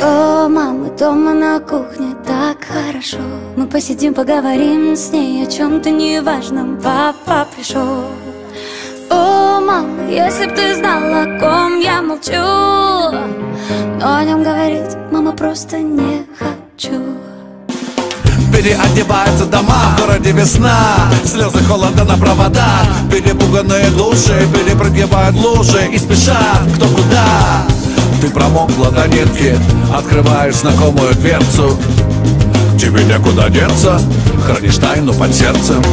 О, мама, дома на кухне так хорошо. Мы посидим, поговорим с ней о чем-то неважном. Папа пришел. О, мама, если б ты знала, о ком я молчу, но о нем говорить, мама, просто не хочу. Переодеваются дома, в городе весна, слезы холода на проводах. Перепуганные души перепрыгивают лужи и спешат кто куда. Ты промокла до нитки, открываешь знакомую дверцу. Тебе некуда деться, хранишь тайну под сердцем.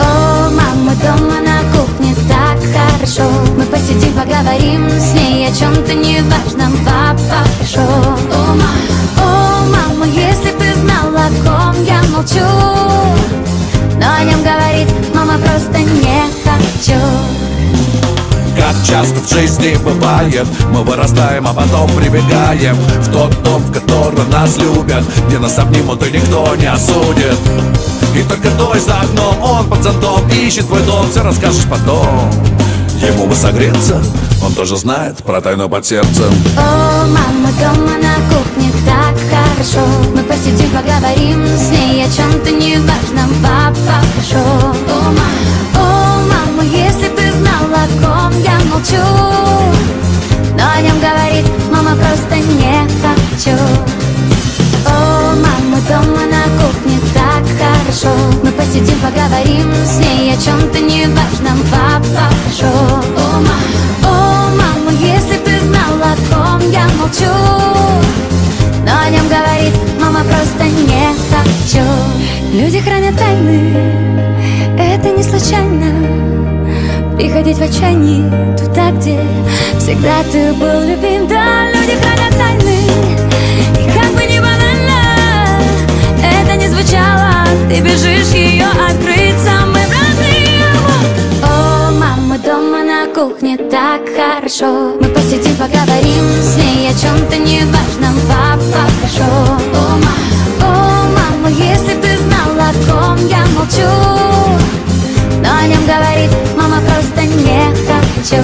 О, мама, дома на кухне так хорошо. Мы посидим, поговорим с ней о чем-то неважном. Папа пришел. О, мама, если б ты знала, о ком я молчу, но о нем говорить, мама, просто не хочу. Как часто в жизни бывает, мы вырастаем, а потом прибегаем в тот дом, в котором нас любят, где нас обнимут и никто не осудит. И только дождь за окном, он под зонтом ищет твой дом, все расскажешь потом. Ему бы согреться, он тоже знает про тайну под сердцем. О, мама, дома на кухне так хорошо. Мы посидим, поговорим с ней о чем-то неважном. Папа пришел. О, мама, если б ты знала, о ком я молчу, но о нем говорить, мама, просто не хочу. О, мама, дома на кухне так хорошо. Мы посидим, поговорим с ней о чем-то неважном. Папа пришел. О, мама, если б ты знала, о ком я молчу, но о нем говорить, мама, просто не хочу. Люди хранят тайны, это не случайно. Приходить в отчаянии туда, где всегда ты был любим. Да, люди хранят тайны, и как бы ни банально это не звучало, ты бежишь ее открыть самым родным. О, мама, дома на кухне так хорошо. Мы посидим, поговорим с ней о чем-то неважном. Папа пришел. О, мама, если б ты знала, о ком я молчу, но о нем говорить, мама, просто не хочу.